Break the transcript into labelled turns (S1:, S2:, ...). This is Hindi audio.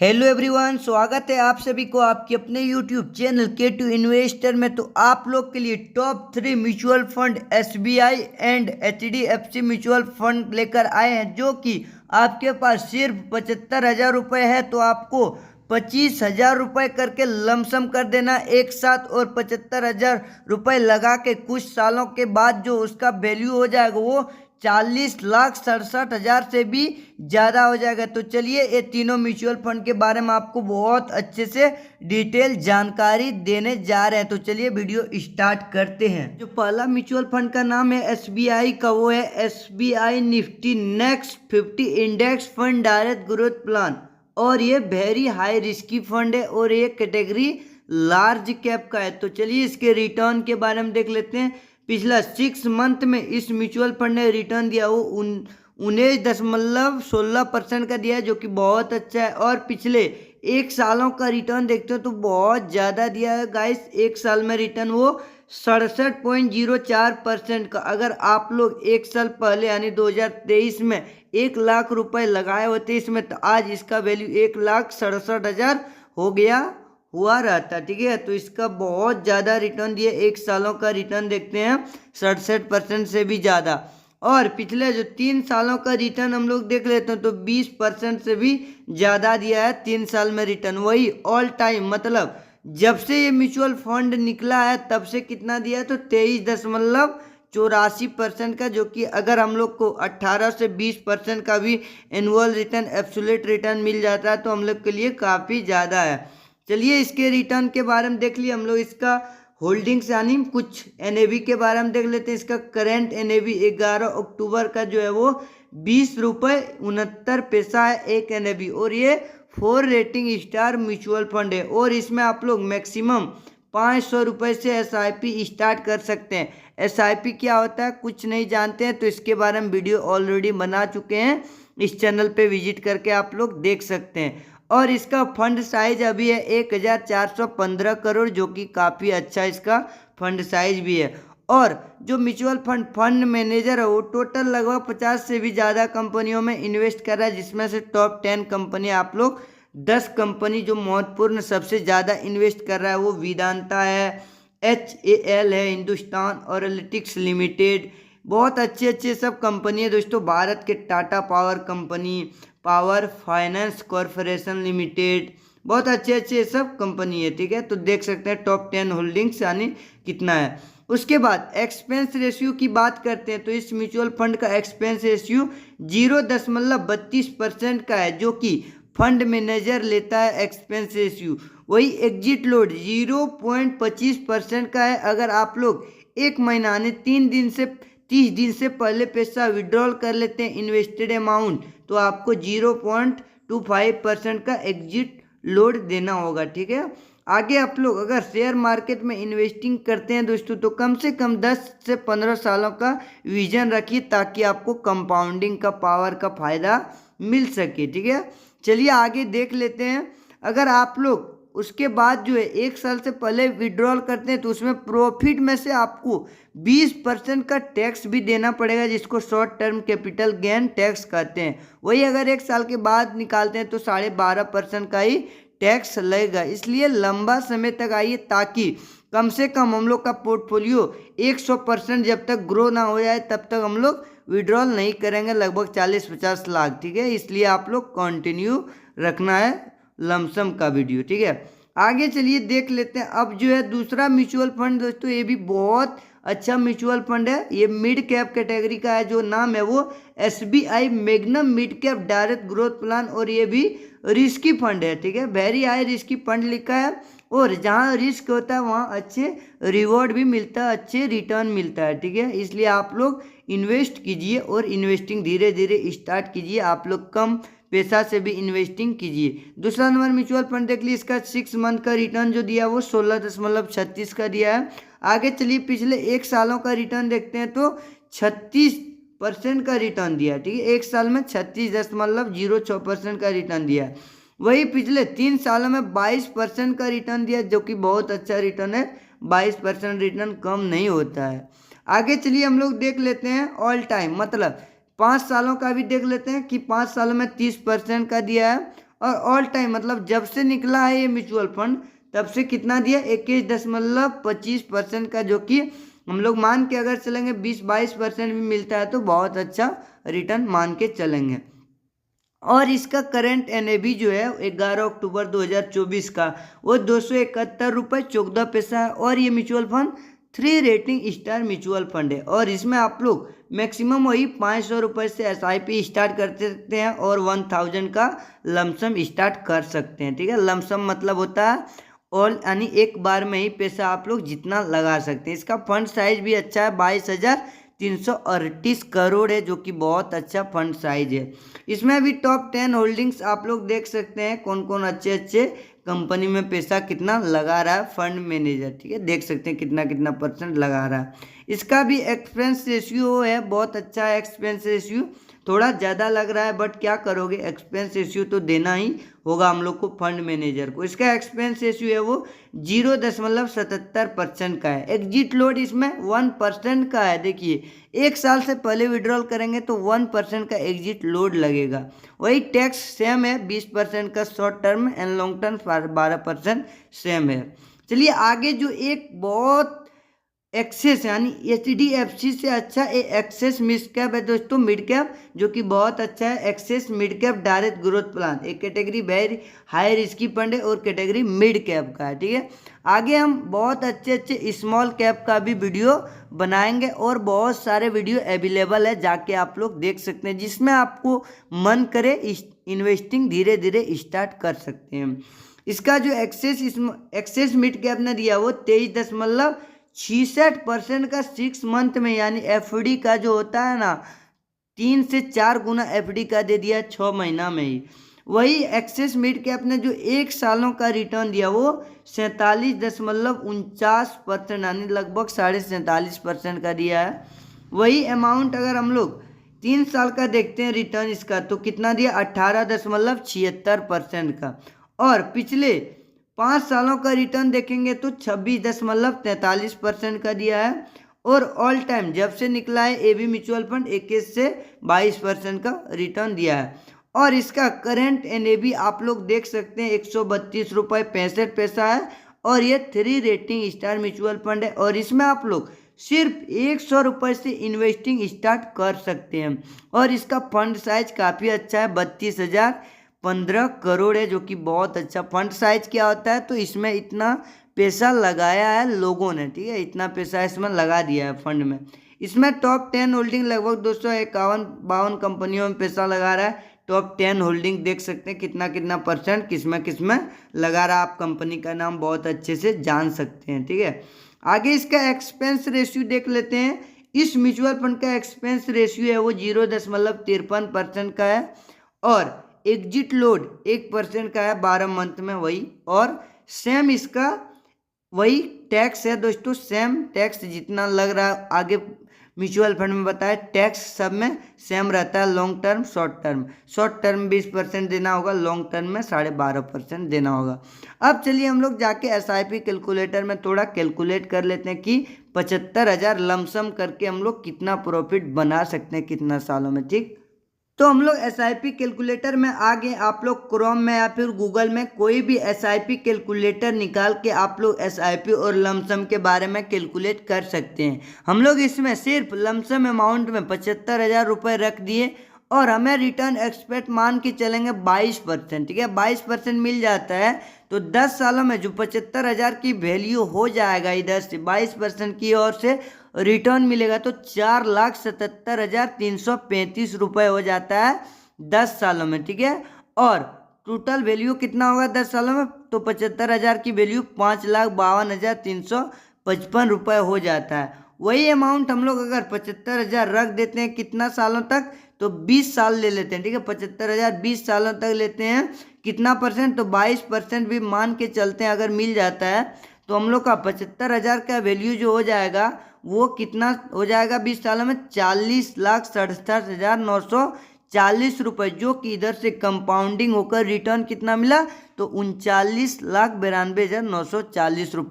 S1: हेलो एवरीवन, स्वागत है आप सभी को आपके अपने यूट्यूब चैनल K2 इन्वेस्टर में। तो आप लोग के लिए top 3 mutual fund SBI and HDFC mutual fund लेकर आए हैं, जो कि आपके पास सिर्फ 75,000 रुपये है तो आपको 25,000 रुपये करके लमसम कर देना एक साथ, और 75,000 रुपये लगा के कुछ सालों के बाद जो उसका वैल्यू हो जाएगा वो 40,67,000 से भी ज़्यादा हो जाएगा। तो चलिए ये तीनों म्यूचुअल फंड के बारे में आपको बहुत अच्छे से डिटेल जानकारी देने जा रहे हैं। तो चलिए वीडियो स्टार्ट करते हैं। जो पहला म्यूचुअल फंड का नाम है SBI का, वो है SBI Nifty next 50 index fund direct growth plan, और ये वेरी हाई रिस्की फंड है और ये कैटेगरी लार्ज कैप का है। तो चलिए इसके रिटर्न के बारे में देख लेते हैं। पिछला 6 मंथ में इस म्यूचुअल फंड ने रिटर्न दिया वो 19.16% का दिया है, जो कि बहुत अच्छा है। और पिछले एक सालों का रिटर्न देखते हो तो बहुत ज़्यादा दिया है गाइस। एक साल में रिटर्न वो 67.04% का। अगर आप लोग एक साल पहले यानी 2023 में 1 लाख रुपए लगाए होते इसमें, तो आज इसका वैल्यू 1,67,000 हो गया हुआ रहता। ठीक है, तो इसका बहुत ज़्यादा रिटर्न दिया। एक सालों का रिटर्न देखते हैं 67% से भी ज़्यादा। और पिछले जो 3 सालों का रिटर्न हम लोग देख लेते हैं तो 20% से भी ज़्यादा दिया है 3 साल में रिटर्न। वही ऑल टाइम, मतलब जब से ये म्यूचुअल फंड निकला है तब से कितना दिया है तो 23.84% का, जो कि अगर हम लोग को 18 से 20% का भी एनुअल रिटर्न एब्सोल्यूट रिटर्न मिल जाता है तो हम लोग के लिए काफ़ी ज़्यादा है। चलिए इसके रिटर्न के बारे में देख लिए हम लोग। इसका होल्डिंग्स यानी कुछ NAV के बारे में देख लेते हैं। इसका करेंट NAV 11 अक्टूबर का जो है वो 20.69 है एक NAV, और ये 4 रेटिंग स्टार म्यूचुअल फंड है। और इसमें आप लोग मैक्सिमम 500 रुपये से SIP स्टार्ट कर सकते हैं। SIP क्या होता है कुछ नहीं जानते हैं तो इसके बारे में वीडियो ऑलरेडी बना चुके हैं, इस चैनल पे विजिट करके आप लोग देख सकते हैं। और इसका फंड साइज अभी है 1,415 करोड़, जो कि काफ़ी अच्छा इसका फंड साइज भी है। और जो म्यूचुअल फंड मैनेजर है वो टोटल लगभग 50 से भी ज़्यादा कंपनियों में इन्वेस्ट कर रहा है, जिसमें से टॉप 10 कंपनी आप लोग 10 कंपनी जो महत्वपूर्ण सबसे ज़्यादा इन्वेस्ट कर रहा है वो वेदांता है, HAL है, हिंदुस्तान ऑयलिटिक्स लिमिटेड, बहुत अच्छे अच्छे सब कंपनी है दोस्तों। भारत के Tata power company, power finance corporation limited, बहुत अच्छे अच्छे सब कंपनी है। ठीक है, तो देख सकते हैं टॉप 10 होल्डिंग्स यानी कितना है। उसके बाद एक्सपेंस रेशियो की बात करते हैं तो इस म्यूचुअल फंड का एक्सपेंस रेशियो 0.32% का है, जो कि फंड मैनेजर लेता है एक्सपेंस रेशियो। वही एग्जिट लोड 0.25% का है। अगर आप लोग एक महीना यानी 30 दिन से पहले पैसा विड्रॉल कर लेते हैं इन्वेस्टेड अमाउंट, तो आपको 0.25% का एग्जिट लोड देना होगा। ठीक है, आगे आप लोग अगर शेयर मार्केट में इन्वेस्टिंग करते हैं दोस्तों तो कम से कम 10 से 15 सालों का विजन रखिए, ताकि आपको कंपाउंडिंग का पावर का फायदा मिल सके। ठीक है, चलिए आगे देख लेते हैं। अगर आप लोग उसके बाद जो है 1 साल से पहले विड्रॉल करते हैं तो उसमें प्रॉफिट में से आपको 20% का टैक्स भी देना पड़ेगा, जिसको short term capital gain tax कहते हैं। वही अगर 1 साल के बाद निकालते हैं तो 12.5% का ही टैक्स लगेगा। इसलिए लंबा समय तक आइए, ताकि कम से कम हम लोग का पोर्टफोलियो 100% जब तक ग्रो ना हो जाए तब तक हम लोग विड्रॉल नहीं करेंगे, लगभग 40-50 लाख। ठीक है, इसलिए आप लोग कंटिन्यू रखना है लमसम का वीडियो। ठीक है, आगे चलिए देख लेते हैं। अब जो है दूसरा म्यूचुअल फंड दोस्तों, ये भी बहुत अच्छा म्यूचुअल फंड है। ये मिड कैप कैटेगरी का है, जो नाम है वो SBI magnum mid cap direct growth plan, और ये भी रिस्की फंड है। ठीक है, वेरी हाई रिस्की फंड लिखा है, और जहाँ रिस्क होता है वहाँ अच्छे रिवॉर्ड भी मिलता है, अच्छे रिटर्न मिलता है। ठीक है, इसलिए आप लोग इन्वेस्ट कीजिए और इन्वेस्टिंग धीरे धीरे स्टार्ट कीजिए। आप लोग कम पैसा से भी इन्वेस्टिंग कीजिए। दूसरा नंबर म्यूचुअल फंड देख लीजिए, इसका 6 मंथ का रिटर्न जो दिया वो 16.36 का दिया है। आगे चलिए पिछले 1 सालों का रिटर्न देखते हैं तो 36% का रिटर्न दिया। ठीक है, 1 साल में 36.06% का रिटर्न दिया। वही पिछले 3 सालों में 22% का रिटर्न दिया, जो कि बहुत अच्छा रिटर्न है। 22% रिटर्न कम नहीं होता है। आगे चलिए हम लोग देख लेते हैं ऑल टाइम, मतलब 5 सालों का भी देख लेते हैं कि 5 सालों में 30% का दिया है। और ऑल टाइम मतलब जब से निकला है ये म्यूचुअल फंड तब से कितना दिया 21.25% का, जो कि हम लोग मान के अगर चलेंगे 20-22% भी मिलता है तो बहुत अच्छा रिटर्न मान के चलेंगे। और इसका करंट एनएवी जो है 11 अक्टूबर 2024 का वो 271.14 है। और ये mutual fund 3 rating star mutual fund है। और इसमें आप लोग मैक्सिमम वही 500 रुपये से एसआईपी स्टार्ट कर सकते हैं और 1000 का लमसम स्टार्ट कर सकते हैं। ठीक है, लमसम मतलब होता है और यानी एक बार में ही पैसा आप लोग जितना लगा सकते हैं। इसका फंड साइज भी अच्छा है, 22,338 करोड़ है, जो कि बहुत अच्छा फंड साइज है। इसमें अभी टॉप 10 होल्डिंग्स आप लोग देख सकते हैं कौन कौन अच्छे अच्छे कंपनी में पैसा कितना लगा रहा है फंड मैनेजर। ठीक है, देख सकते हैं कितना कितना % लगा रहा है। इसका भी एक्सपेंस रेशियो है, बहुत अच्छा है एक्सपेंस रेशियो, थोड़ा ज़्यादा लग रहा है बट क्या करोगे, एक्सपेंस रेशियो तो देना ही होगा हम लोग को फंड मैनेजर को। इसका एक्सपेंस रेशियो है वो 0.77% का है। एग्जिट लोड इसमें 1% का है। देखिए 1 साल से पहले विड्रॉल करेंगे तो 1% का एग्जिट लोड लगेगा। वही टैक्स सेम है, 20% का short term and long term 12% same है। चलिए आगे जो एक बहुत एक्सेस यानी HDFC से अच्छा ये एक्सेस मिड कैप है दोस्तों, मिड कैप जो कि बहुत अच्छा है। Axis mid cap direct growth plan एक category very high risky fund है और कैटेगरी मिड कैप का है। ठीक है, आगे हम बहुत अच्छे अच्छे स्मॉल कैप का भी वीडियो बनाएंगे और बहुत सारे वीडियो अवेलेबल है, जाके आप लोग देख सकते हैं, जिसमें आपको मन करे इन्वेस्टिंग धीरे धीरे स्टार्ट कर सकते हैं। इसका जो एक्सेस मिड कैप ने दिया वो 23.66% का 6 मंथ में, यानी एफडी का जो होता है ना 3 से 4 गुना एफडी का दे दिया 6 महीना में ही। वही एक्सेस मिड कैप ने जो 1 सालों का रिटर्न दिया वो 47.49% यानी लगभग 47.5% का दिया है। वही अमाउंट अगर हम लोग 3 साल का देखते हैं रिटर्न इसका तो कितना दिया 18.76% का। और पिछले 5 सालों का रिटर्न देखेंगे तो 26.43% का दिया है। और ऑल टाइम जब से निकला है एबी म्यूचुअल फंड 21 से 22% का रिटर्न दिया है। और इसका करंट एनएवी आप लोग देख सकते हैं 132.65 है। और ये 3 रेटिंग स्टार म्यूचुअल फंड है और इसमें आप लोग सिर्फ 100 रुपये से इन्वेस्टिंग स्टार्ट कर सकते हैं। और इसका फंड साइज काफ़ी अच्छा है, 32,015 करोड़ है, जो कि बहुत अच्छा फंड साइज क्या होता है। तो इसमें इतना पैसा लगाया है लोगों ने, ठीक है, इतना पैसा इसमें लगा दिया है फंड में। इसमें टॉप 10 होल्डिंग लगभग 251-52 कंपनियों में पैसा लगा रहा है। टॉप 10 होल्डिंग देख सकते हैं कितना कितना % किसमें लगा रहा है, आप कंपनी का नाम बहुत अच्छे से जान सकते हैं। ठीक है, आगे इसका एक्सपेंस रेशियो देख लेते हैं। इस म्यूचुअल फंड का एक्सपेंस रेशियो है वो 0.53% का है। और एग्जिट लोड 1% का है 12 मंथ में वही। और सेम इसका वही टैक्स है दोस्तों, सेम टैक्स जितना लग रहा है आगे म्यूचुअल फंड में बताया, टैक्स सब में सेम रहता है। लॉन्ग टर्म शॉर्ट टर्म 20% देना होगा, लॉन्ग टर्म में 12.5% देना होगा। अब चलिए हम लोग जाके एसआईपी कैलकुलेटर में थोड़ा कैलकुलेट कर लेते हैं कि 75,000 लमसम करके हम लोग कितना प्रॉफिट बना सकते हैं कितना सालों में। ठीक, तो हम लोग एसआईपी कैलकुलेटर में आ गए। आप लोग क्रोम में या फिर गूगल में कोई भी एसआईपी कैलकुलेटर निकाल के आप लोग एसआईपी और लमसम के बारे में कैलकुलेट कर सकते हैं। हम लोग इसमें सिर्फ लमसम अमाउंट में 75,000 रुपये रख दिए और हमें रिटर्न एक्सपेक्ट मान के चलेंगे 22%। ठीक है, 22% मिल जाता है तो 10 सालों में जो 75,000 की वैल्यू हो जाएगा, इधर से 22% की ओर से रिटर्न मिलेगा तो 4,77,335 रुपये हो जाता है 10 सालों में। ठीक है, और टोटल वैल्यू कितना होगा 10 सालों में, तो 75,000 की वैल्यू 5,52,355 रुपये हो जाता है। वही अमाउंट हम लोग अगर 75,000 रख देते हैं कितना सालों तक, तो 20 साल ले लेते हैं। ठीक है, 75,000 20 सालों तक लेते हैं, कितना %, तो 22% भी मान के चलते हैं अगर मिल जाता है तो हम लोग का 75,000 का वैल्यू जो हो जाएगा वो कितना हो जाएगा 20 सालों में, 40,67,940 रुपये, जो कि इधर से कंपाउंडिंग होकर रिटर्न कितना मिला, तो 39,92,940 रुपये।